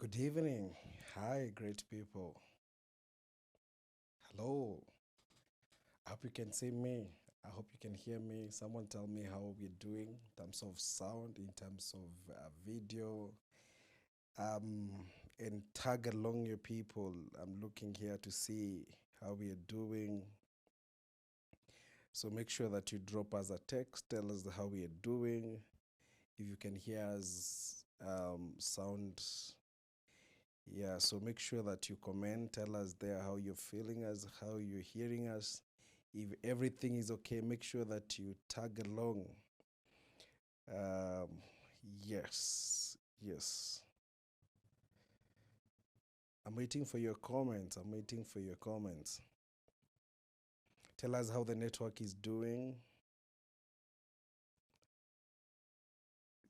Good evening. Hi, great people. Hello. I hope you can see me. I hope you can hear me. Someone tell me how we're doing in terms of sound, in terms of video. Um, and tag along your people. I'm looking here to see how we are doing. So make sure that you drop us a text. Tell us how we are doing. If you can hear us sound. Yeah, so make sure that you comment, tell us there how you're feeling us, how you're hearing us. If everything is okay, make sure that you tag along. Um, yes, yes. I'm waiting for your comments. I'm waiting for your comments. Tell us how the network is doing.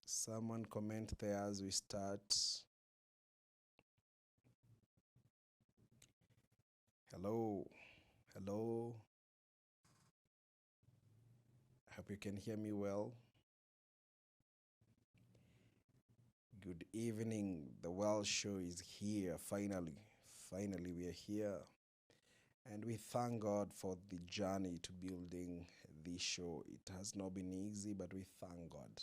Someone comment there as we start. Hello, hello. I hope you can hear me well. Good evening. The Well Show is here finally. Finally, we are here. And we thank God for the journey to building this show. It has not been easy, but we thank God.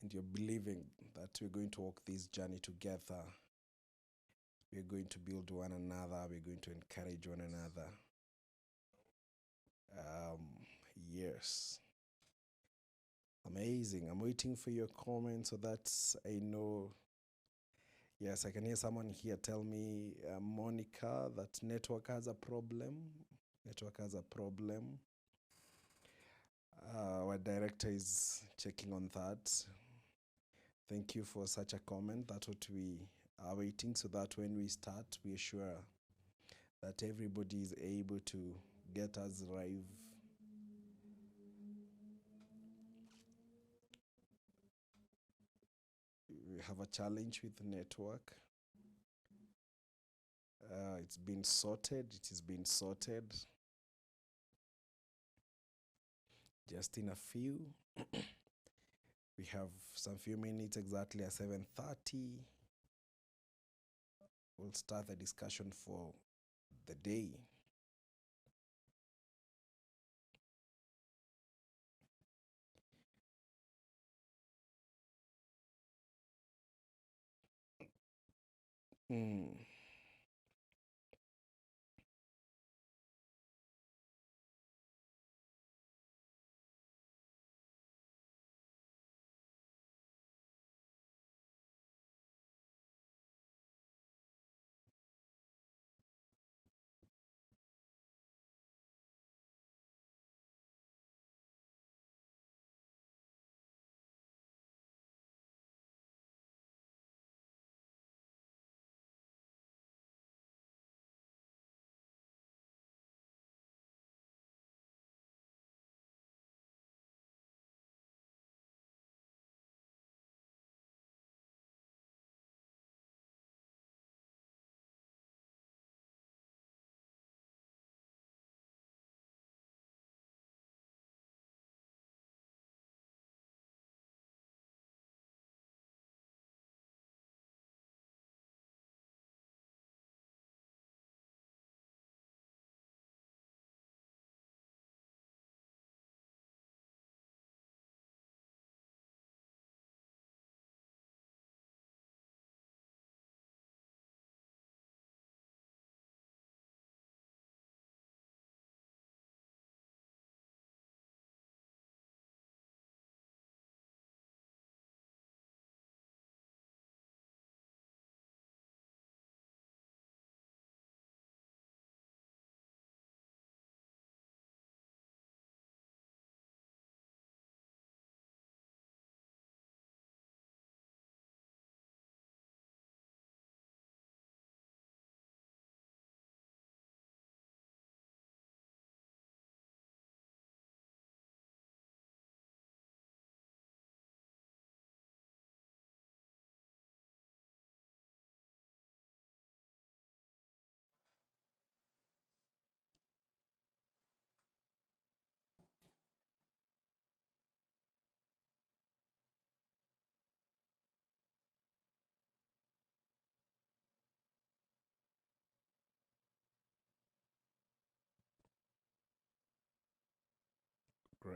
And you're believing that we're going to walk this journey together. We're going to build one another. We're going to encourage one another. Um, yes. Amazing. I'm waiting for your comments so that I know. Yes, I can hear someone here tell me, Monica, that network has a problem. Network has a problem. Our director is checking on that. Thank you for such a comment. That's what we are waiting so that when we start, we are sure that everybody is able to get us live. We have a challenge with the network. It's been sorted. It is been sorted. Just in a few. We have some few minutes exactly at 7:30. We'll start the discussion for the day. Mm.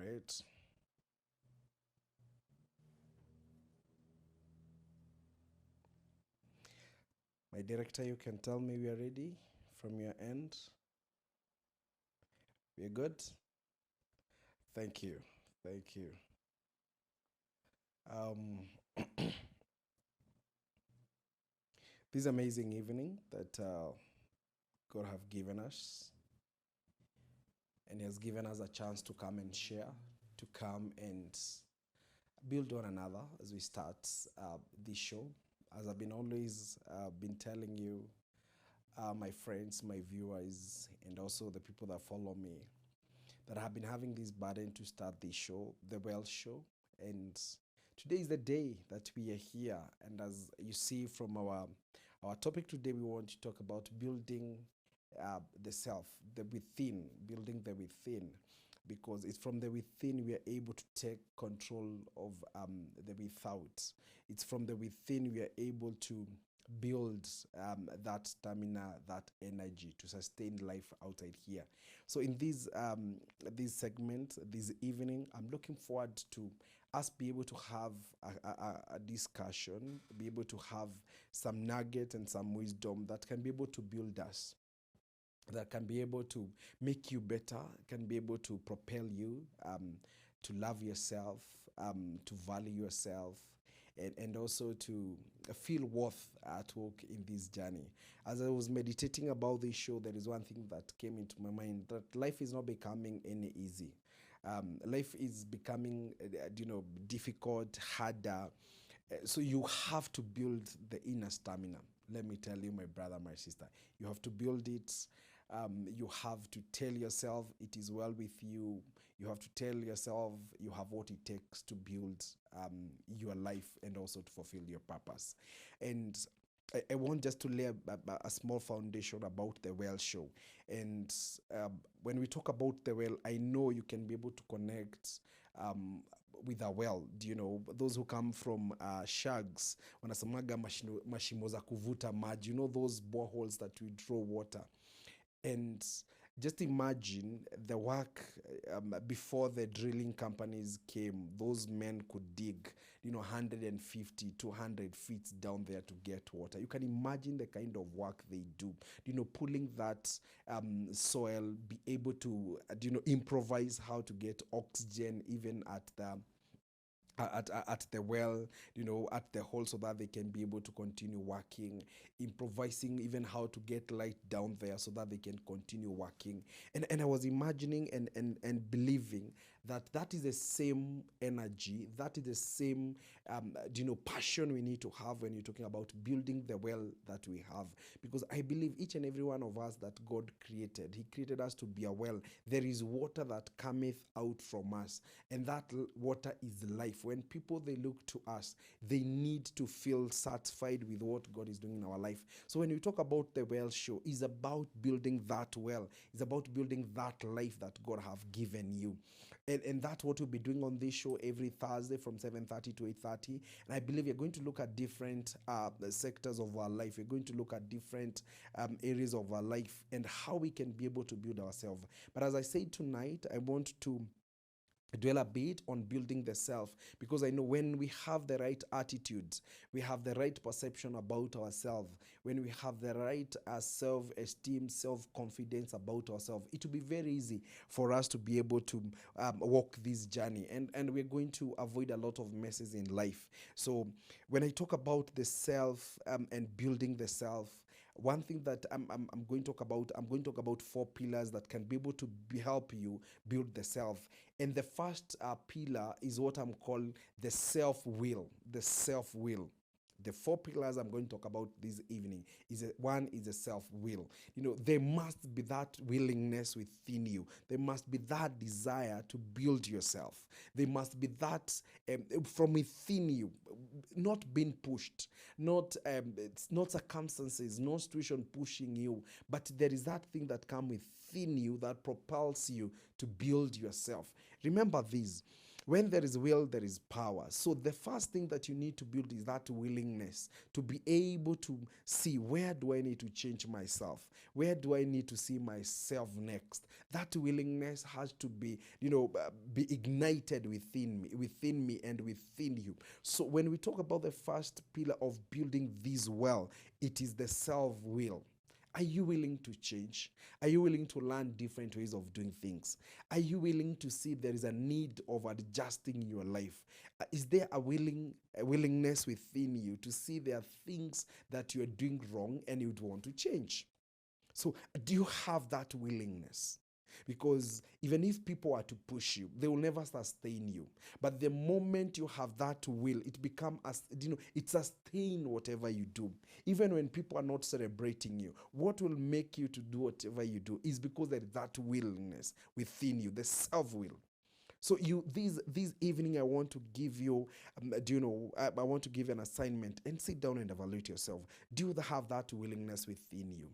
right. My director, you can tell me we are ready from your end. We're good? Thank you. Thank you. Um, this amazing evening that God have given us, and He has given us a chance to come and share, to come and build one another as we start this show. As I've been always been telling you, my friends, my viewers, and also the people that follow me, that have been having this burden to start this show, The Well Show. And today is the day that we are here. And as you see from our topic today, we want to talk about building the self, the within, building the within. Because it's from the within we are able to take control of the without. It's from the within we are able to build that stamina, that energy to sustain life outside here. So in this segment, this evening, I'm looking forward to us be able to have a discussion, be able to have some nugget and some wisdom that can be able to build us, that can be able to make you better, can be able to propel you to love yourself, to value yourself, and also to feel worth at work in this journey. As I was meditating about this show, there is one thing that came into my mind, that life is not becoming any easy. Life is becoming, difficult, harder. So you have to build the inner stamina. Let me tell you, my brother, my sister, you have to build it. You have to tell yourself it is well with you. You have to tell yourself you have what it takes to build your life and also to fulfill your purpose. And I want just to lay a small foundation about the Well Show. And when we talk about the well, I know you can be able to connect with a well. Do you know those who come from shags, wanasemaga mashimo za kuvuta maji, those boreholes that we draw water. And just imagine the work before the drilling companies came. Those men could dig 150 200 feet down there to get water. You can imagine the kind of work they do, pulling that soil, be able to improvise how to get oxygen even at the well, at the hole, so that they can be able to continue working, improvising even how to get light down there so that they can continue working. And I was imagining and believing that is the same energy, that is the same passion we need to have when you're talking about building the well that we have. Because I believe each and every one of us that God created, He created us to be a well. There is water that cometh out from us, and that water is life. When people, they look to us, they need to feel satisfied with what God is doing in our life. So when we talk about the Well Show, it's about building that well. It's about building that life that God have given you. And that's what we'll be doing on this show every Thursday from 7:30 to 8:30. And I believe you're going to look at different sectors of our life. We're going to look at different areas of our life and how we can be able to build ourselves. But as I said tonight, I want to dwell a bit on building the self, because I know when we have the right attitude, we have the right perception about ourselves, when we have the right self-esteem, self-confidence about ourselves, it will be very easy for us to be able to walk this journey, and we're going to avoid a lot of messes in life. So when I talk about the self and building the self, one thing that I'm going to talk about, I'm going to talk about 4 pillars that can be able to help you build the self. And the first pillar is what I'm calling the self-will. The self-will. The 4 pillars I'm going to talk about this evening one is a self-will. There must be that willingness within you. There must be that desire to build yourself. There must be that from within you, not being pushed, not it's not circumstances, no situation pushing you, but there is that thing that comes within you that propels you to build yourself. Remember this. When there is will, there is power. So the first thing that you need to build is that willingness to be able to see, where do I need to change myself? Where do I need to see myself next? That willingness has to be, be ignited within me and within you. So when we talk about the first pillar of building this well, it is the self-will. Are you willing to change? Are you willing to learn different ways of doing things? Are you willing to see there is a need of adjusting your life? Is there a willingness within you to see there are things that you are doing wrong and you'd want to change? So, do you have that willingness? Because even if people are to push you, they will never sustain you. But the moment you have that will, it becomes, it sustains whatever you do. Even when people are not celebrating you, what will make you to do whatever you do is because there is that willingness within you, the self-will. So this evening, I want to give you, I want to give you an assignment and sit down and evaluate yourself. Do you have that willingness within you?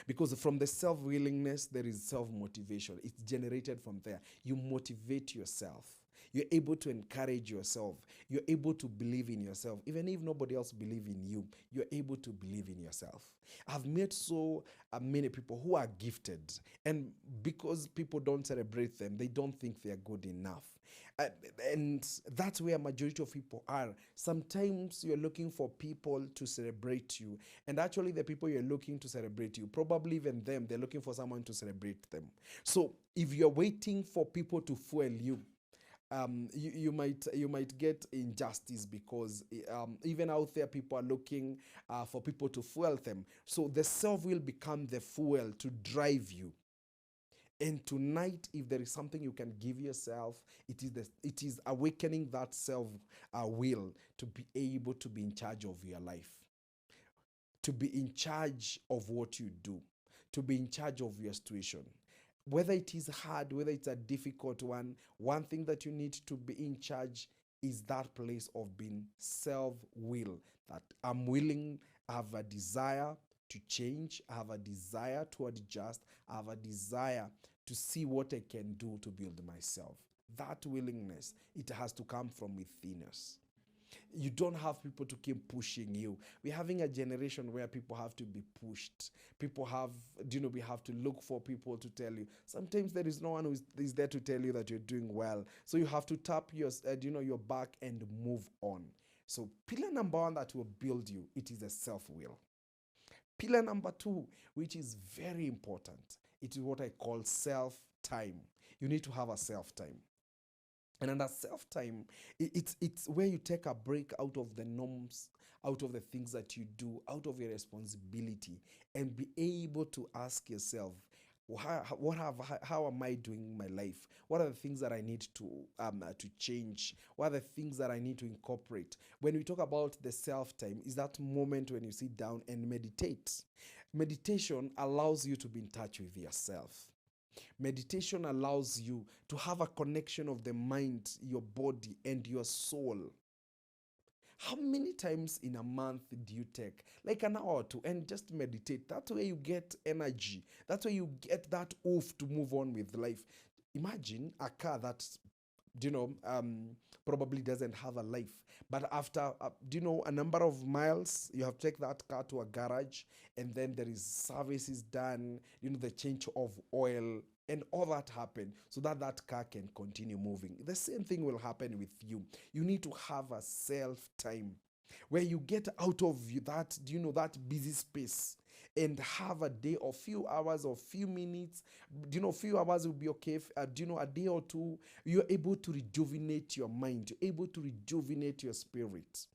Because from the self-willingness, there is self-motivation. It's generated from there. You motivate yourself. You're able to encourage yourself. You're able to believe in yourself. Even if nobody else believes in you, you're able to believe in yourself. I've met so many people who are gifted, and because people don't celebrate them, they don't think they're good enough. And that's where majority of people are. Sometimes you're looking for people to celebrate you, and actually the people you're looking to celebrate you, probably even them, they're looking for someone to celebrate them. So if you're waiting for people to fuel you, you might get injustice, because even out there people are looking for people to fuel them. So the self will become the fuel to drive you. And tonight, if there is something you can give yourself, it is awakening that self will to be able to be in charge of your life, to be in charge of what you do, to be in charge of your situation. Whether it is hard, whether it's a difficult one thing that you need to be in charge is that place of being self-will. That I'm willing, I have a desire to change, I have a desire to adjust, I have a desire to see what I can do to build myself. That willingness, it has to come from within us. You don't have people to keep pushing you. We're having a generation where people have to be pushed. People have, we have to look for people to tell you. Sometimes there is no one who is there to tell you that you're doing well. So you have to tap your back and move on. So pillar number one that will build you, it is a self-will. Pillar number two, which is very important, it is what I call self-time. You need to have a self-time. And under self-time, it's where you take a break out of the norms, out of the things that you do, out of your responsibility, and be able to ask yourself, how am I doing my life? What are the things that I need to change? What are the things that I need to incorporate? When we talk about the self-time, is that moment when you sit down and meditate. Meditation allows you to be in touch with yourself. Meditation allows you to have a connection of the mind, your body, and your soul. How many times in a month do you take like an hour or two and just meditate? That way you get energy. That way you get that oof to move on with life. Imagine a car that probably doesn't have a life. But after, a number of miles, you have to take that car to a garage, and then there is services done, the change of oil, and all that happen so that that car can continue moving. The same thing will happen with you. You need to have a self-time where you get out of that busy space and have a day or few hours or few minutes. Few hours will be okay. A day or two, you're able to rejuvenate your mind. You're able to rejuvenate your spirit.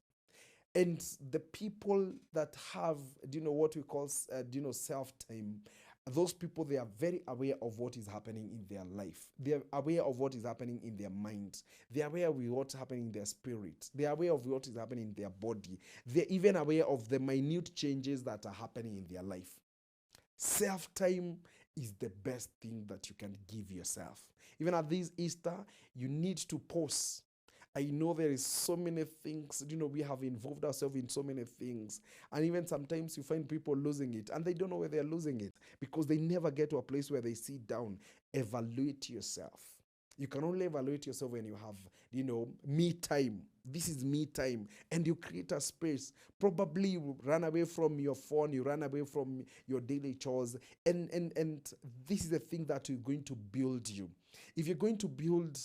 And the people that have, what we call, self-time, those people, they are very aware of what is happening in their life. They are aware of what is happening in their minds. They are aware of what's happening in their spirit. They are aware of what is happening in their body. They're even aware of the minute changes that are happening in their life. Self-time is the best thing that you can give yourself. Even at this Easter, you need to pause. I know there is so many things, we have involved ourselves in so many things. And even sometimes you find people losing it and they don't know where they're losing it because they never get to a place where they sit down. Evaluate yourself. You can only evaluate yourself when you have, me time. This is me time. And you create a space. Probably you run away from your phone, you run away from your daily chores. And this is the thing that is going to build you. If you're going to build,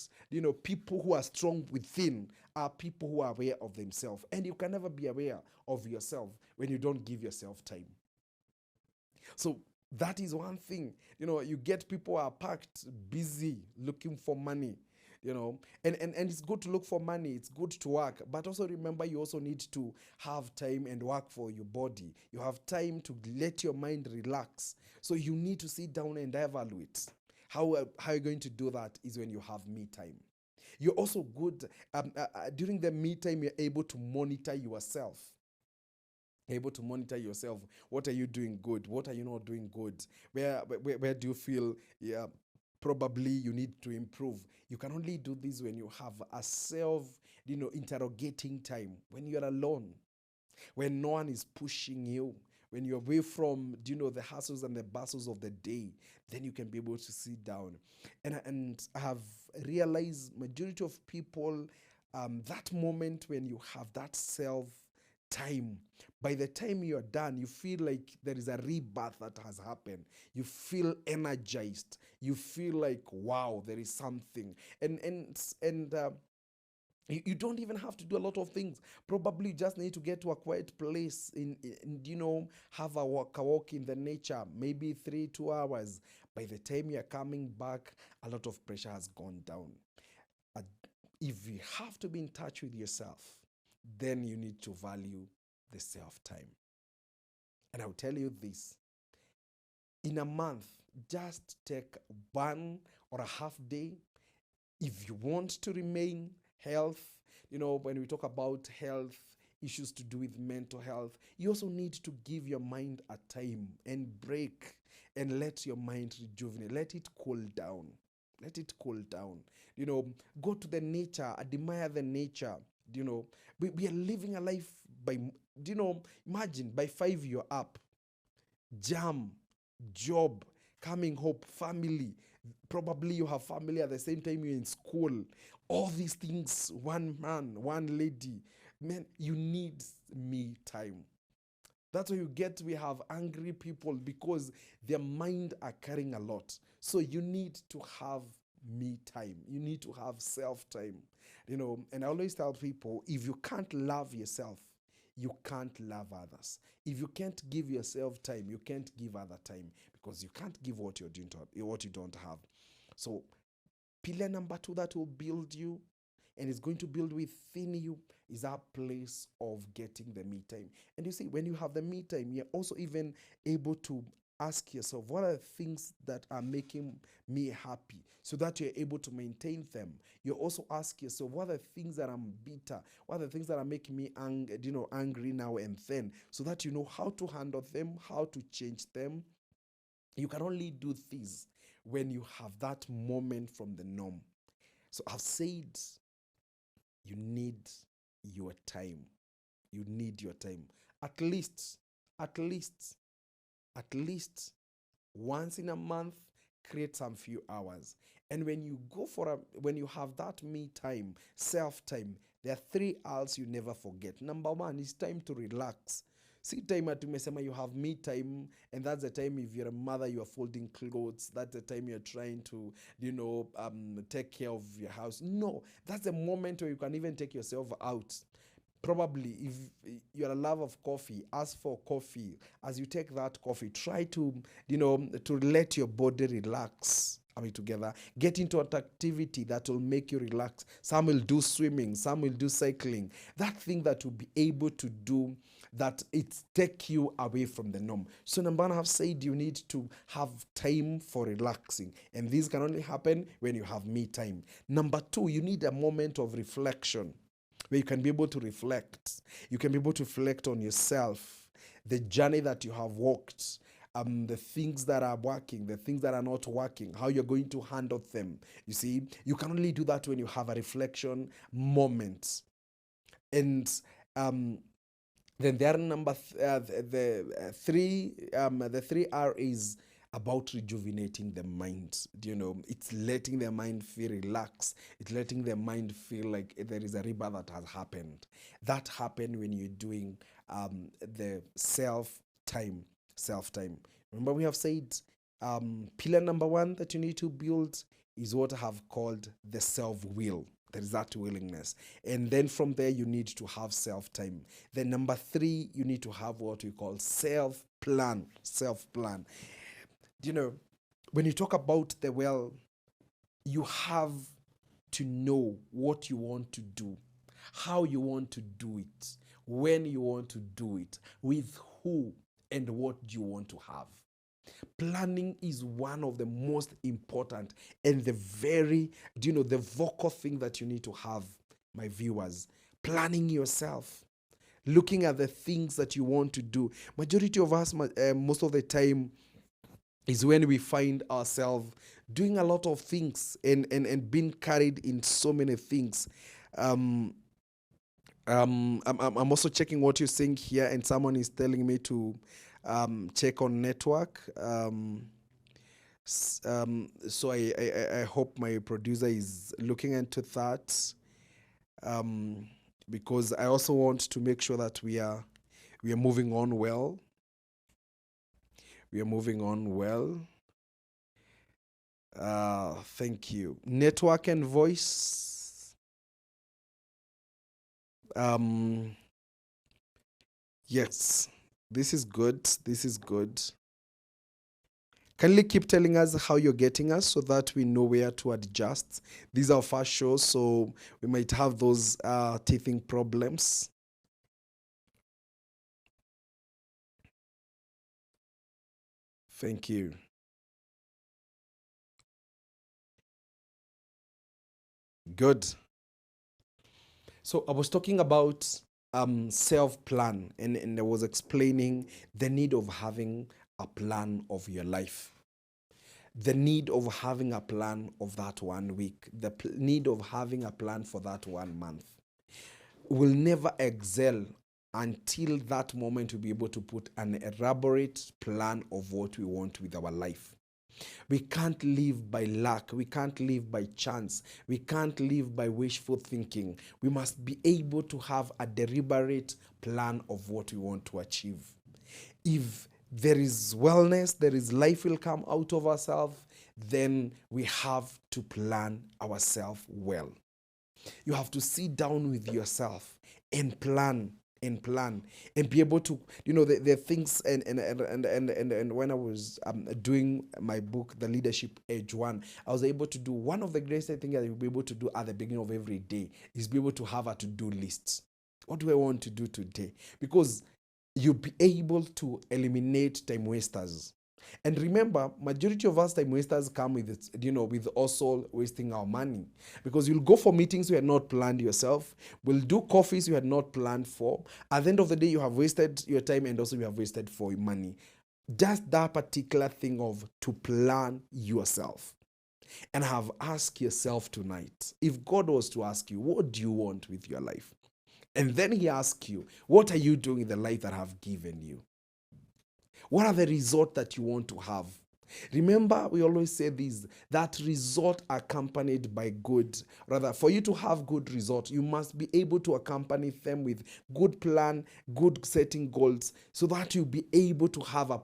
people who are strong within are people who are aware of themselves. And you can never be aware of yourself when you don't give yourself time. So that is one thing. You get people who are packed, busy, looking for money. And it's good to look for money, it's good to work, but also remember you also need to have time and work for your body. You have time to let your mind relax. So you need to sit down and evaluate. How you're going to do that is when you have me time. You're also good, during the me time, you're able to monitor yourself. Able to monitor yourself. What are you doing good? What are you not doing good? Where do you feel, yeah, probably you need to improve? You can only do this when you have a self, interrogating time, when you're alone, when no one is pushing you, when you're away from, the hustles and the bustles of the day. Then you can be able to sit down. And I have realized majority of people, that moment when you have that self time, by the time you're done, you feel like there is a rebirth that has happened. You feel energized. You feel like, wow, there is something. And you don't even have to do a lot of things. Probably you just need to get to a quiet place have a walk in the nature, maybe 2 hours. By the time you're coming back, a lot of pressure has gone down. Uh, if you have to be in touch with yourself, then you need to value the self time. And I'll tell you this, in a month, just take 1 or a half day. If you want to remain health, when we talk about health issues to do with mental health, you also need to give your mind a time and break and let your mind rejuvenate. Let it cool down. Let it cool down. Go to the nature, admire the nature. We are living a life by, imagine by 5 you're up, jam, job, coming home, family. Probably you have family at the same time you're in school. All these things, one man, one lady. Man, you need me time. That's why we have angry people because their mind are carrying a lot. So you need to have me time. You need to have self time. And I always tell people, if you can't love yourself, you can't love others. If you can't give yourself time, you can't give other time, because you can't give what you're doing what you don't have. So pillar number 2 that will build you and is going to build within you is that place of getting the me time. And you see, when you have the me time, you're also even able to ask yourself, what are the things that are making me happy, so that you're able to maintain them. You also ask yourself, what are the things that I'm bitter? What are the things that are making me angry now and then, so that you know how to handle them, how to change them. You can only do this when you have that moment from the norm. So I've said, you need your time. You need your time. At least once in a month, create some few hours. And when you have that me time, self time, there are 3 R's you never forget. Number 1 is time to relax. See, time tumesema you have me time, and that's the time if you're a mother, you are folding clothes. That's the time you're trying to, take care of your house. No, that's the moment where you can even take yourself out. Probably if you're a lover of coffee, ask for coffee. As you take that coffee, try to let your body relax. Are we together? Get into an activity that will make you relax. Some will do swimming, some will do cycling. That thing that will be able to do that, it take you away from the norm. So number 1, I have said you need to have time for relaxing, and this can only happen when you have me time. Number 2, you need a moment of reflection, where you can be able to reflect. You can be able to reflect on yourself, the journey that you have walked, the things that are working, the things that are not working, how you're going to handle them. You see, you can only do that when you have a reflection moment. And then there are the 3 R is about rejuvenating the mind. It's letting their mind feel relaxed. It's letting their mind feel like there is a rebirth that has happened. That happened when you're doing the self-time. Self-time. Remember, we have said pillar number one that you need to build is what I have called the self-will. There is that willingness. And then from there, you need to have self-time. Then number three, you need to have what we call self-plan. Self-plan. When you talk about the well, you have to know what you want to do, how you want to do it, when you want to do it, with who, and what you want to have. Planning is one of the most important and the vocal thing that you need to have, my viewers. Planning yourself, looking at the things that you want to do. Majority of us, most of the time, is when we find ourselves doing a lot of things and being carried in so many things. I'm also checking what you're saying here, and someone is telling me to check on network. So I hope my producer is looking into that, because I also want to make sure that we are moving on well. We are moving on well. Thank you. Network and voice. Yes, this is good. This is good. Kindly keep telling us how you're getting us so that we know where to adjust. These are our first shows, so we might have those teething problems. Thank you. Good. So I was talking about self-plan, and I was explaining the need of having a plan of your life, the need of having a plan of that 1 week, the need of having a plan for that 1 month. We'll never excel until that moment we'll be able to put an elaborate plan of what we want with our life. We can't live by luck. We can't live by chance. We can't live by wishful thinking. We must be able to have a deliberate plan of what we want to achieve. If there is wellness, there is life will come out of ourselves, then we have to plan ourselves well. You have to sit down with yourself and plan and be able to, the things, and when I was doing my book, The Leadership Edge 1, I was able to do one of the greatest things that you'll be able to do at the beginning of every day is be able to have a to-do list. What do I want to do today? Because you'll be able to eliminate time wasters. And remember, majority of us time wasters come with it, with also wasting our money, because you'll go for meetings you had not planned yourself. Will do coffees you had not planned for. At the end of the day, you have wasted your time and also you have wasted for money. Just that particular thing of to plan yourself. And have asked yourself tonight, if God was to ask you, what do you want with your life? And then he asks you, what are you doing in the life that I have given you? What are the results that you want to have? Remember, we always say this, that result accompanied by good. Rather, for you to have good results, you must be able to accompany them with good plan, good setting goals, so that you'll be able to have a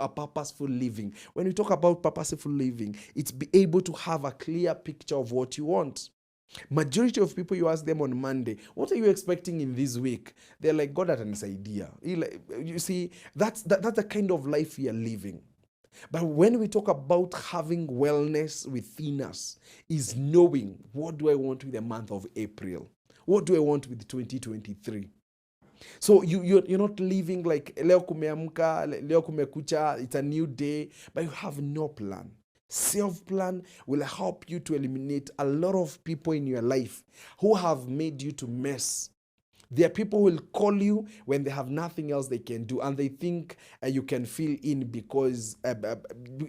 purposeful living. When we talk about purposeful living, it's be able to have a clear picture of what you want. Majority of people, you ask them on Monday, what are you expecting in this week? They're like, God had an idea. You see, that's the kind of life we are living. But when we talk about having wellness within us, is knowing, what do I want with the month of April? What do I want with 2023? So you're not living like leo kumeamka, leo kumekucha, it's a new day, but you have no plan. Self-plan will help you to eliminate a lot of people in your life who have made you to mess. There are people who will call you when they have nothing else they can do, and they think you can fill in because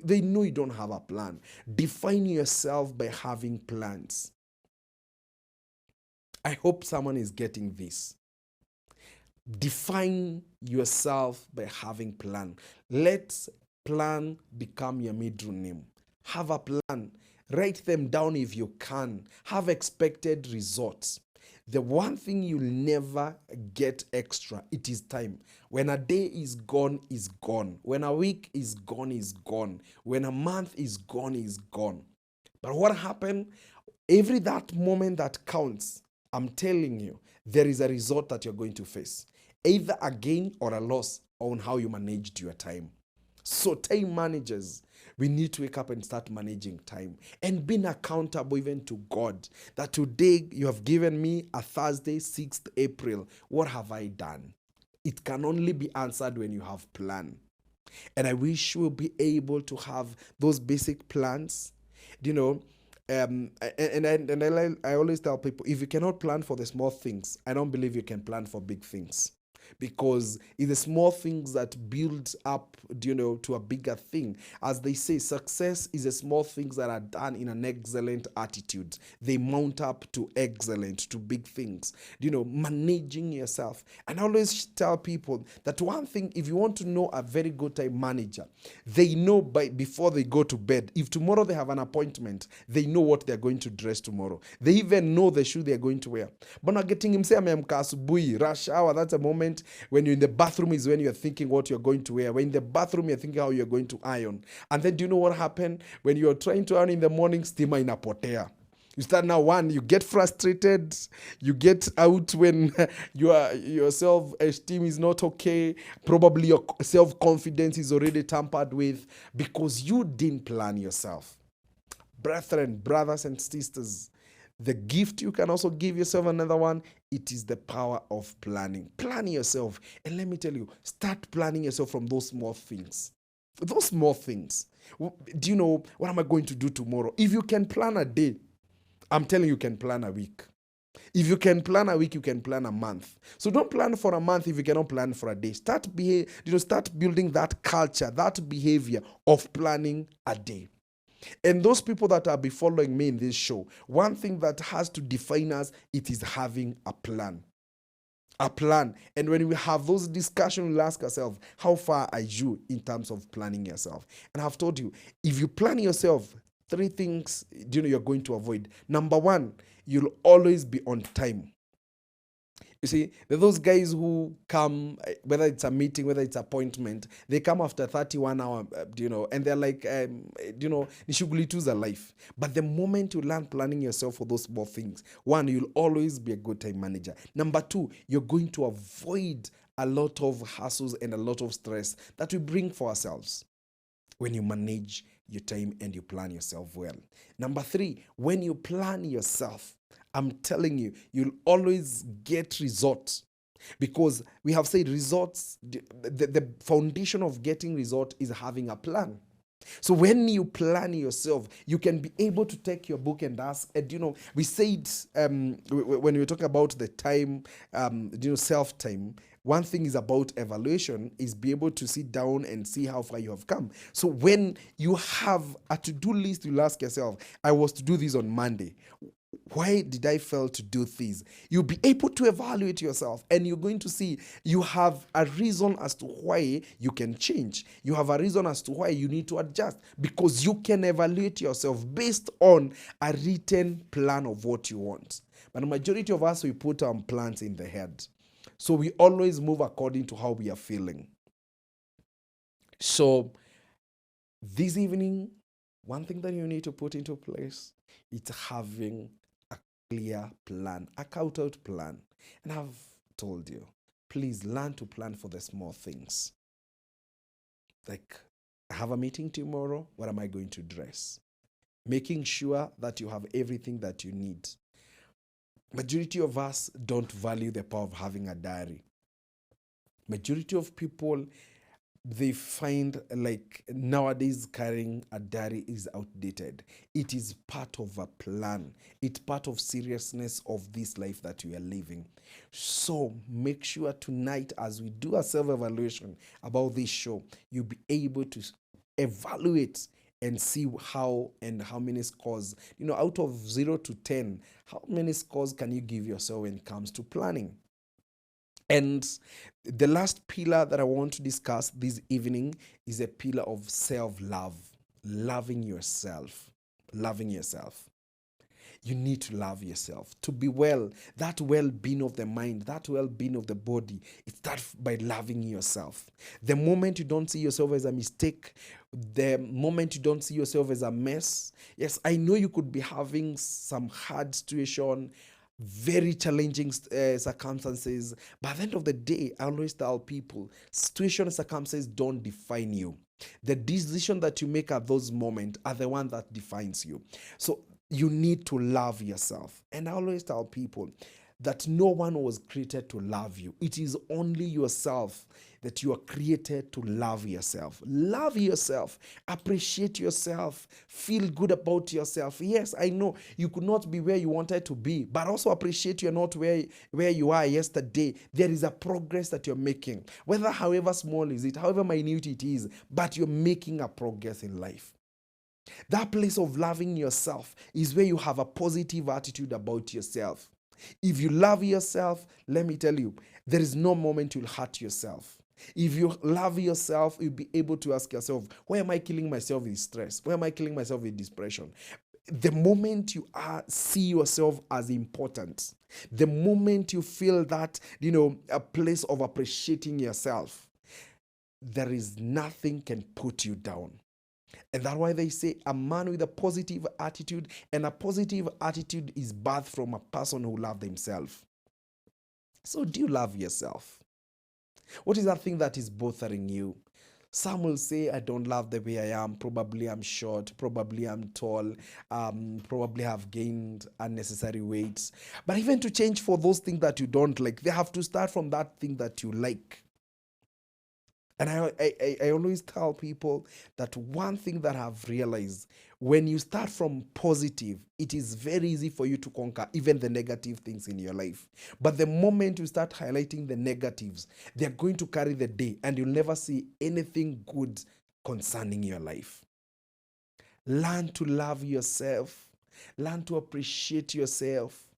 they know you don't have a plan. Define yourself by having plans. I hope someone is getting this. Define yourself by having plan. Let's plan become your middle name. Have a plan. Write them down if you can. Have expected results. The one thing you'll never get extra, it is time. When a day is gone, is gone. When a week is gone, is gone. When a month is gone, is gone. But what happened? Every that moment that counts, I'm telling you, there is a result that you're going to face. Either a gain or a loss on how you managed your time. So time managers, we need to wake up and start managing time and being accountable even to God. That today you have given me a Thursday, 6th April. What have I done? It can only be answered when you have plan. And I wish we'll be able to have those basic plans. You know, I always tell people, if you cannot plan for the small things, I don't believe you can plan for big things. Because it's the small things that build up, to a bigger thing. As they say, success is the small things that are done in an excellent attitude. They mount up to excellent, to big things. Managing yourself. And I always tell people that one thing, if you want to know a very good time manager, they know before they go to bed. If tomorrow they have an appointment, they know what they're going to dress tomorrow. They even know the shoe they're going to wear. But not getting him say, rush hour, that's a moment when you're in the bathroom is when you're thinking what you're going to wear. When in the bathroom, you're thinking how you're going to iron. And then do you know what happened? When you're trying to iron in the morning, steamer inapotea. You start now, you get frustrated. You get out when your self-esteem is not okay. Probably your self-confidence is already tampered with because you didn't plan yourself. Brethren, brothers and sisters, the gift you can also give yourself another one, it is the power of planning. Plan yourself. And let me tell you, start planning yourself from those small things. Those small things. Do you know, what am I going to do tomorrow? If you can plan a day, I'm telling you, you can plan a week. If you can plan a week, you can plan a month. So don't plan for a month if you cannot plan for a day. Start building that culture, that behavior of planning a day. And those people that will be following me in this show, one thing that has to define us, it is having a plan. A plan. And when we have those discussions, we'll ask ourselves, how far are you in terms of planning yourself? And I've told you, if you plan yourself, 3 things you're going to avoid. Number 1, you'll always be on time. You see, there are those guys who come, whether it's a meeting, whether it's appointment, they come after 31 hours, and they're like, nishuguli tu za life. But the moment you learn planning yourself for those small things, 1, you'll always be a good time manager. Number 2, you're going to avoid a lot of hassles and a lot of stress that we bring for ourselves when you manage your time and you plan yourself well. Number 3, when you plan yourself, I'm telling you, you'll always get results. Because we have said results, the foundation of getting results is having a plan. So when you plan yourself, you can be able to take your book and ask, and we said when we were talking about the time, self-time, one thing is about evaluation is be able to sit down and see how far you have come. So when you have a to-do list, you'll ask yourself, I was to do this on Monday. Why did I fail to do this? You'll be able to evaluate yourself and you're going to see you have a reason as to why you can change. You have a reason as to why you need to adjust because you can evaluate yourself based on a written plan of what you want. But the majority of us, we put our plans in the head. So we always move according to how we are feeling. So this evening, one thing that you need to put into place is having a clear plan, a cut-out plan. And I've told you, please learn to plan for the small things. Like, I have a meeting tomorrow, what am I going to dress? Making sure that you have everything that you need. Majority of us don't value the power of having a diary. Majority of people, they find like nowadays carrying a diary is outdated. It is part of a plan. It's part of seriousness of this life that we are living. So make sure tonight as we do a self-evaluation about this show, you'll be able to evaluate and see how and how many scores, out of 0 to 10, how many scores can you give yourself when it comes to planning? And the last pillar that I want to discuss this evening is a pillar of self-love, loving yourself, loving yourself. You need to love yourself to be well. That well-being of the mind, that well-being of the body, it starts by loving yourself. The moment you don't see yourself as a mistake, the moment you don't see yourself as a mess, yes, I know you could be having some hard situation, very challenging circumstances, but at the end of the day, I always tell people, situation and circumstances don't define you. The decision that you make at those moments are the one that defines you. So you need to love yourself. And I always tell people that no one was created to love you. It is only yourself that you are created to love yourself. Love yourself. Appreciate yourself. Feel good about yourself. Yes, I know you could not be where you wanted to be, but also appreciate you're not where you are yesterday. There is a progress that you're making. Whether however small is it, however minute it is, but you're making a progress in life. That place of loving yourself is where you have a positive attitude about yourself. If you love yourself, let me tell you, there is no moment you'll hurt yourself. If you love yourself, you'll be able to ask yourself, why am I killing myself with stress? Why am I killing myself with depression? The moment you see yourself as important, the moment you feel that, a place of appreciating yourself, there is nothing can put you down. And that's why they say a man with a positive attitude, and a positive attitude is birthed from a person who loves themselves. So do you love yourself? What is that thing that is bothering you? Some will say, I don't love the way I am. Probably I'm short. Probably I'm tall. Probably have gained unnecessary weight. But even to change for those things that you don't like, they have to start from that thing that you like. And I always tell people that one thing that I've realized, when you start from positive, it is very easy for you to conquer even the negative things in your life. But the moment you start highlighting the negatives, they're going to carry the day, and you'll never see anything good concerning your life. Learn to love yourself. Learn to appreciate yourself.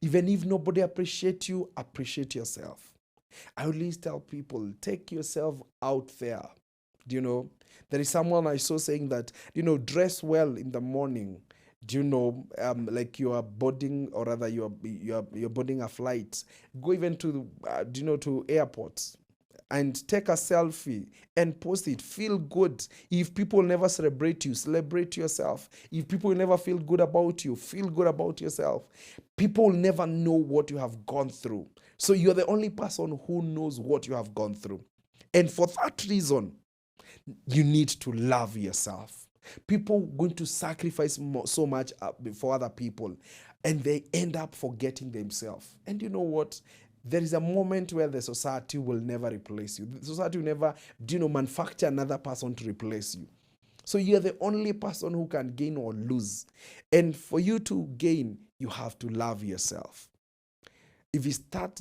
Even if nobody appreciates you, appreciate yourself. I always tell people, take yourself out there. There is someone I saw saying that, dress well in the morning. Like you are boarding, or rather you're boarding a flight. Go even to, to airports and take a selfie and post it. Feel good. If people never celebrate you, celebrate yourself. If people never feel good about you, feel good about yourself. People never know what you have gone through. So you're the only person who knows what you have gone through. And for that reason, you need to love yourself. People going to sacrifice so much for other people, and they end up forgetting themselves. And you know what? There is a moment where the society will never replace you. The society will never, manufacture another person to replace you. So you're the only person who can gain or lose. And for you to gain, you have to love yourself. If you start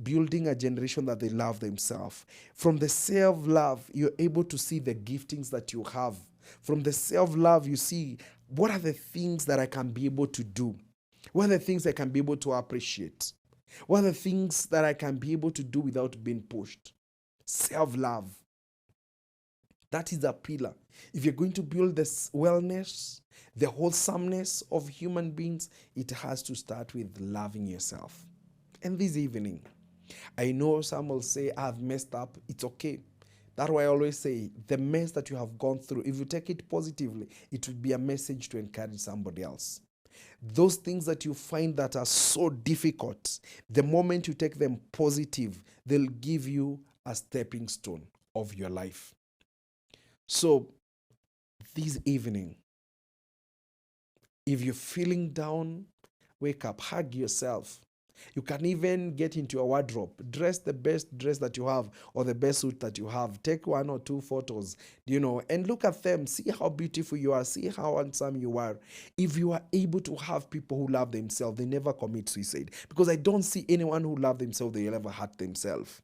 building a generation that they love themselves, from the self-love, you're able to see the giftings that you have. From the self-love, you see, what are the things that I can be able to do? What are the things I can be able to appreciate? What are the things that I can be able to do without being pushed? Self-love. That is a pillar. If you're going to build this wellness, the wholesomeness of human beings, it has to start with loving yourself. And this evening, I know some will say, I've messed up. It's okay. That's why I always say, the mess that you have gone through, if you take it positively, it will be a message to encourage somebody else. Those things that you find that are so difficult, the moment you take them positive, they'll give you a stepping stone of your life. So this evening, if you're feeling down, wake up, hug yourself. You can even get into your wardrobe, dress the best dress that you have, or the best suit that you have. Take 1 or 2 photos, and look at them. See how beautiful you are. See how handsome you are. If you are able to have people who love themselves, they never commit suicide. Because I don't see anyone who love themselves, they will ever hurt themselves.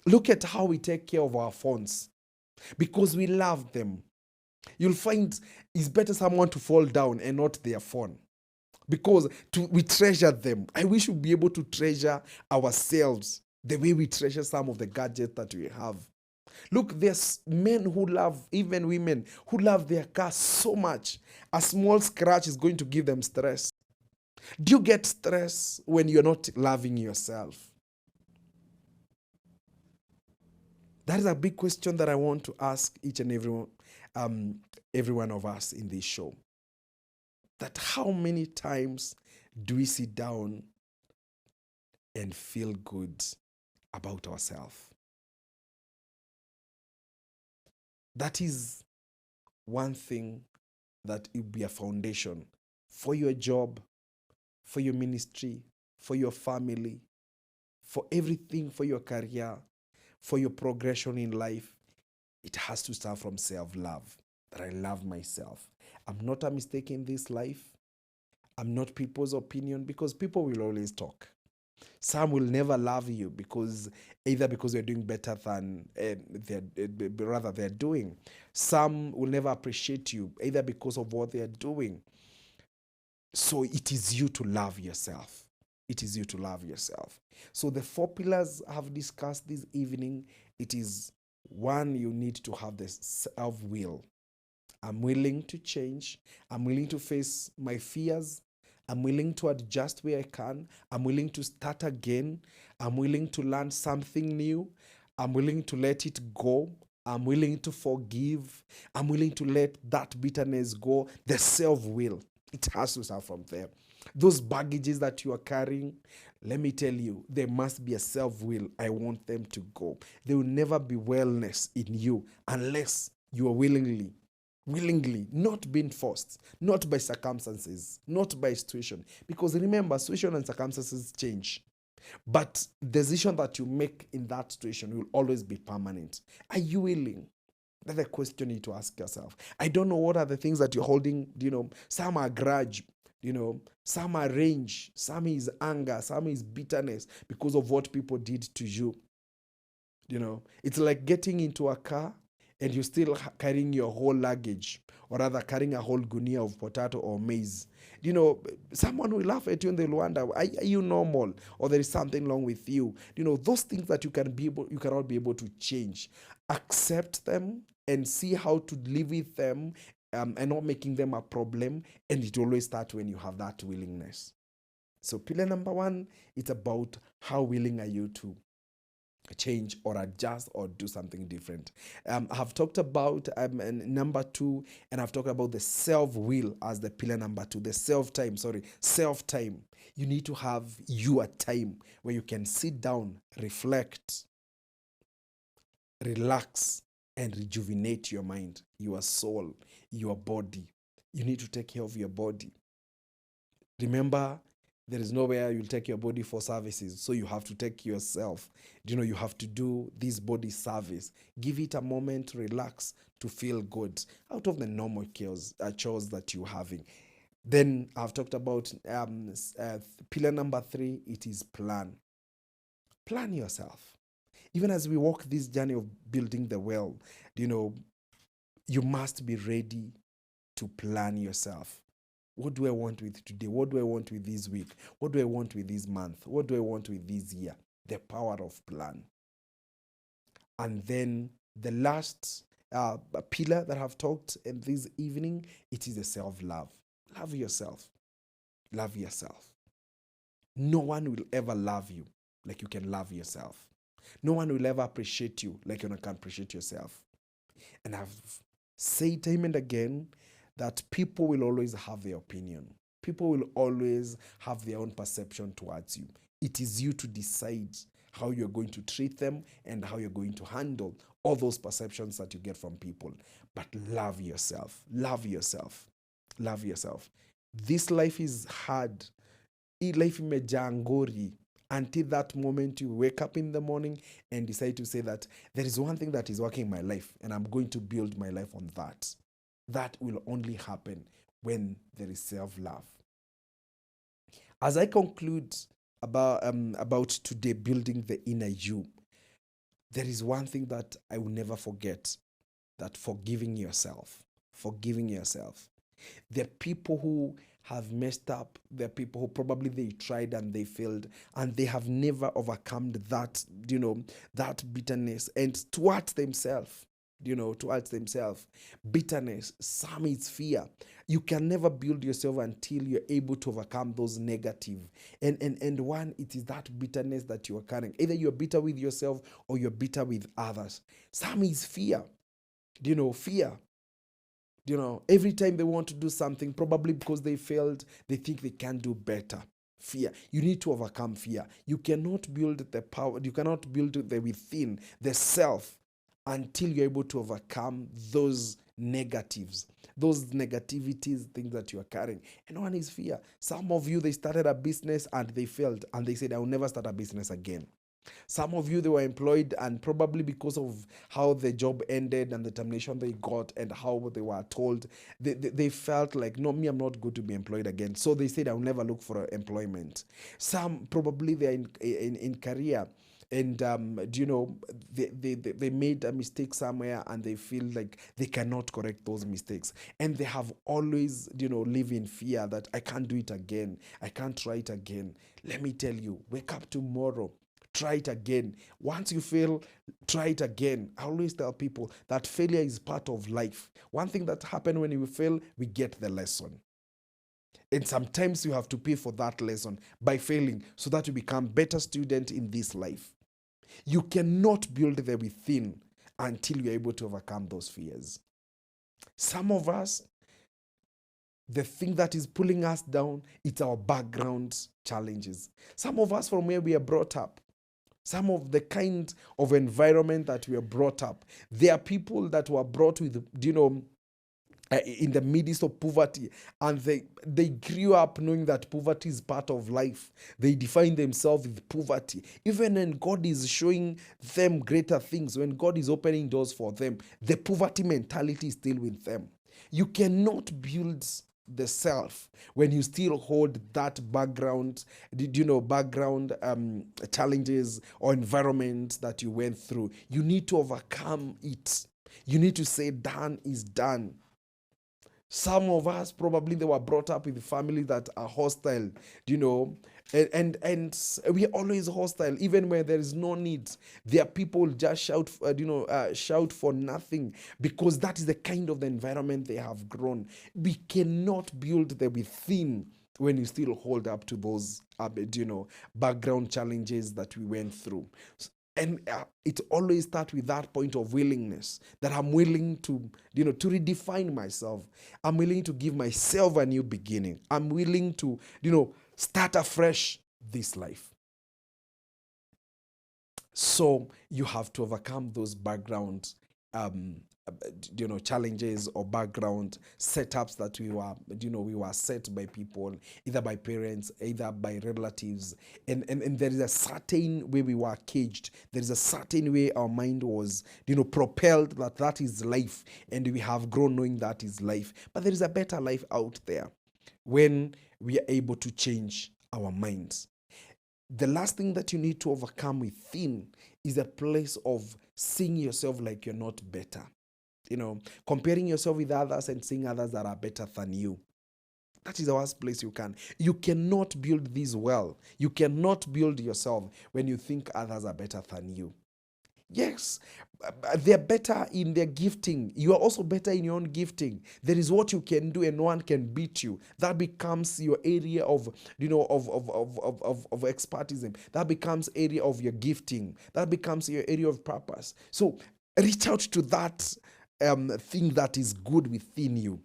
Look at how we take care of our phones. Because we love them. You'll find it's better someone to fall down and not their phone. Because we treasure them. I wish we'd be able to treasure ourselves the way we treasure some of the gadgets that we have. Look, there's men who love, even women, who love their car so much. A small scratch is going to give them stress. Do you get stress when you're not loving yourself? That is a big question that I want to ask each and every one of us in this show. That how many times do we sit down and feel good about ourselves? That is one thing that will be a foundation for your job, for your ministry, for your family, for everything, for your career, for your progression in life. It has to start from self-love, that I love myself. I'm not a mistake in this life. I'm not people's opinion, because people will always talk. Some will never love you because either because you're doing better than they're doing. Some will never appreciate you either because of what they're doing. So it is you to love yourself. It is you to love yourself. So the 4 pillars I have discussed this evening, it is one, you need to have the self-will. I'm willing to change. I'm willing to face my fears. I'm willing to adjust where I can. I'm willing to start again. I'm willing to learn something new. I'm willing to let it go. I'm willing to forgive. I'm willing to let that bitterness go. The self-will. It has to start from there. Those baggages that you are carrying, let me tell you, there must be a self-will. I want them to go. There will never be wellness in you unless you are willingly, not being forced, not by circumstances, not by situation. Because remember, situation and circumstances change. But the decision that you make in that situation will always be permanent. Are you willing? That's the question you need to ask yourself. I don't know what are the things that you're holding. Some are grudge. Some are rage. Some is anger. Some is bitterness because of what people did to you. It's like getting into a car and you're still carrying your whole luggage, or rather carrying a whole gunia of potato or maize. Someone will laugh at you and they'll wonder, are you normal? Or there is something wrong with you. Those things that you cannot be able to change. Accept them and see how to live with them, and not making them a problem. And it always starts when you have that willingness. So pillar number 1, it's about how willing are you to change or adjust or do something different. I've talked about number 2, and I've talked about the self-will as the pillar number 2, the self-time. You need to have your time where you can sit down, reflect, relax, and rejuvenate your mind, your soul, your body. You need to take care of your body. Remember, there is nowhere you'll take your body for services, so you have to take yourself. You have to do this body service. Give it a moment, relax, to feel good out of the normal chores that you're having. Then I've talked about pillar number 3, it is plan. Plan yourself. Even as we walk this journey of building the world, you must be ready to plan yourself. What do I want with today? What do I want with this week? What do I want with this month? What do I want with this year? The power of plan. And then the last pillar that I've talked in this evening, it is the self-love. Love yourself. Love yourself. No one will ever love you like you can love yourself. No one will ever appreciate you like you can appreciate yourself. And I've said time and again that people will always have their opinion. People will always have their own perception towards you. It is you to decide how you're going to treat them and how you're going to handle all those perceptions that you get from people. But love yourself. Love yourself. Love yourself. This life is hard. Life imejaa ngori. Until that moment you wake up in the morning and decide to say that there is one thing that is working in my life and I'm going to build my life on that. That will only happen when there is self-love. As I conclude about today, building the inner you, there is one thing that I will never forget, that forgiving yourself. Forgiving yourself. There are people who have messed up. There are people who probably they tried and they failed, and they have never overcome that, that bitterness and towards themselves. Towards themselves. Bitterness, some is fear. You can never build yourself until you're able to overcome those negative. And one, it is that bitterness that you are carrying. Either you're bitter with yourself or you're bitter with others. Some is fear. Fear. Every time they want to do something, probably because they failed, they think they can do better. Fear. You need to overcome fear. You cannot build the power, you cannot build the within, the self, until you're able to overcome those negatives, those negativities, things that you are carrying. And one is fear. Some of you, they started a business and they failed, and they said, I will never start a business again. Some of you, they were employed, and probably because of how the job ended and the termination they got and how they were told, they felt like, no, me, I'm not going to be employed again. So they said, I'll never look for employment. Some probably they're in career, and they made a mistake somewhere, and they feel like they cannot correct those mistakes, and they have always live in fear that I can't do it again, I can't try it again. Let me tell you, wake up tomorrow, try it again. Once you fail, try it again. I always tell people that failure is part of life. One thing that happens when you fail, we get the lesson. And sometimes you have to pay for that lesson by failing so that you become better student in this life. You cannot build the within until you're able to overcome those fears. Some of us, the thing that is pulling us down, it's our background challenges. Some of us, from where we are brought up, some of the kind of environment that we are brought up, there are people that were brought with, in the midst of poverty, and they grew up knowing that poverty is part of life. They define themselves with poverty. Even when God is showing them greater things, when God is opening doors for them, the poverty mentality is still with them. You cannot build the self when you still hold that background, challenges or environment that you went through. You need to overcome it. You need to say, done is done. Some of us, probably they were brought up with families that are hostile, and we are always hostile, even when there is no need. There are people just shout for nothing, because that is the kind of the environment they have grown. We cannot build the within when you still hold up to those, background challenges that we went through. And it always starts with that point of willingness, that I'm willing to, to redefine myself. I'm willing to give myself a new beginning. I'm willing to, start afresh this life. So you have to overcome those background, challenges or background setups that we were set by people, either by parents, either by relatives, and there is a certain way we were caged. There is a certain way our mind was, propelled that is life, and we have grown knowing that is life. But there is a better life out there when we are able to change our minds. The last thing that you need to overcome within is a place of seeing yourself like you're not better. Comparing yourself with others and seeing others that are better than you. That is the worst place you can. You cannot build this well. You cannot build yourself when you think others are better than you. Yes, they're better in their gifting. You are also better in your own gifting. There is what you can do and no one can beat you. That becomes your area of, of expertism. That becomes area of your gifting. That becomes your area of purpose. So reach out to that thing that is good within you.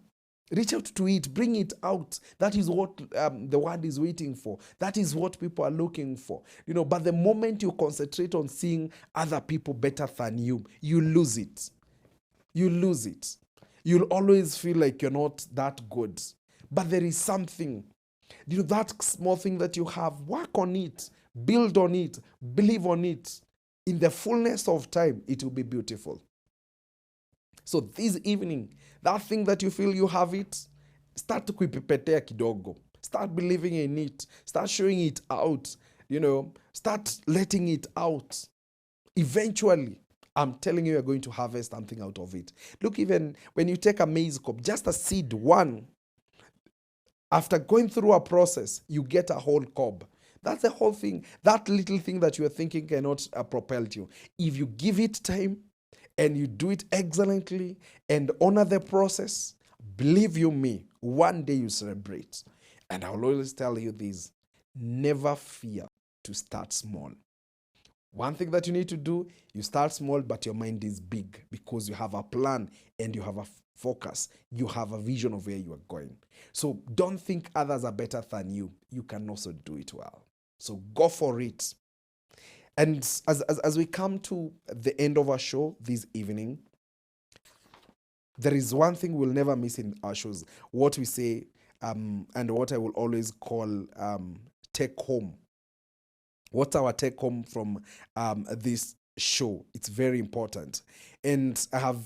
Reach out to it, bring it out. That is what the word is waiting for. That is what people are looking for. But the moment you concentrate on seeing other people better than you, you lose it. You lose it. You'll always feel like you're not that good. But there is something, that small thing that you have, work on it, build on it, believe on it. In the fullness of time, it will be beautiful. So this evening, that thing that you feel you have it, start to kuipepetea kidogo. Start believing in it. Start showing it out. Start letting it out. Eventually, I'm telling you, you're going to harvest something out of it. Look, even when you take a maize cob, just a seed, one, After going through a process, you get a whole cob. That's the whole thing. That little thing that you are thinking cannot propel you. If you give it time and you do it excellently and honor the process, believe you me, one day you celebrate. And I'll always tell you this: never fear to start small. One thing that you need to do, you start small, but your mind is big because you have a plan and you have a focus. You have a vision of where you are going. So don't think others are better than you. You can also do it well. So go for it. And as we come to the end of our show this evening, there is one thing we'll never miss in our shows: what we say, and what I will always call take home. What's our take home from this show? It's very important. And I have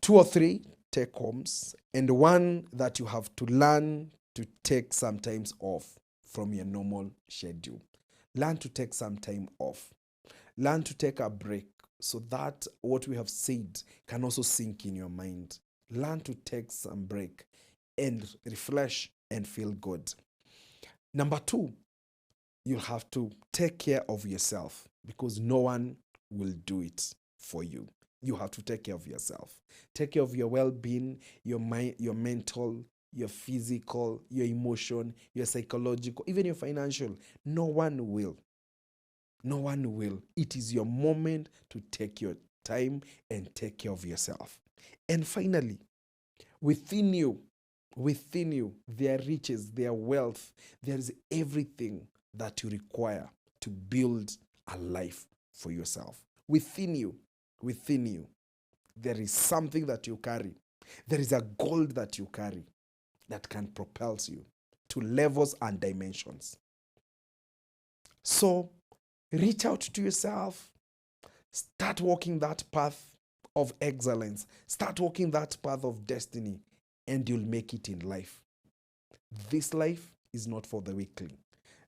2 or 3 take homes, and one that you have to learn to take some times off from your normal schedule. Learn to take some time off. Learn to take a break so that what we have said can also sink in your mind. Learn to take some break and refresh and feel good. Number 2, you'll have to take care of yourself because no one will do it for you. You have to take care of yourself. Take care of your well-being, your mind, your mental, your physical, your emotion, your psychological, even your financial. No one will. No one will. It is your moment to take your time and take care of yourself. And finally, within you, there are riches, there are wealth, there is everything that you require to build a life for yourself. Within you, there is something that you carry. There is a gold that you carry that can propel you to levels and dimensions. So reach out to yourself. Start walking that path of excellence. Start walking that path of destiny, and you'll make it in life. This life is not for the weakling.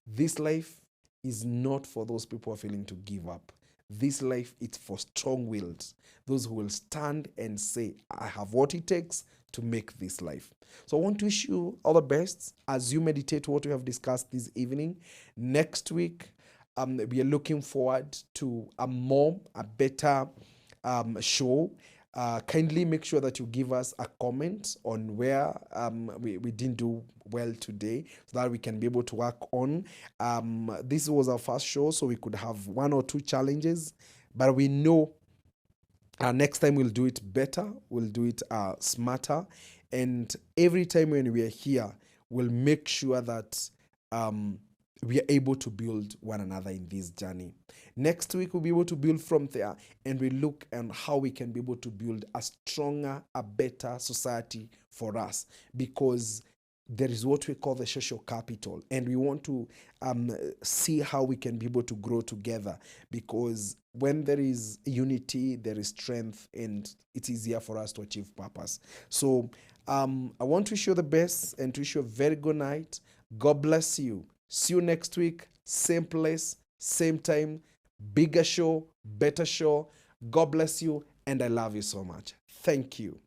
This life is not for those people who are feeling to give up. This life is for strong-willed, those who will stand and say, I have what it takes to make this life. So I want to wish you all the best as you meditate what we have discussed this evening. Next week, we are looking forward to a better show. Kindly make sure that you give us a comment on where we didn't do well today so that we can be able to work on. This was our first show, so we could have 1 or 2 challenges, but we know next time we'll do it better, we'll do it smarter, and every time when we are here, we'll make sure that we are able to build one another in this journey. Next week, we'll be able to build from there, and we look at how we can be able to build a stronger, a better society for us, because there is what we call the social capital, and we want to see how we can be able to grow together, because when there is unity, there is strength, and it's easier for us to achieve purpose. So I want to wish you the best and to wish you a very good night. God bless you. See you next week, same place, same time, bigger show, better show. God bless you, and I love you so much. Thank you.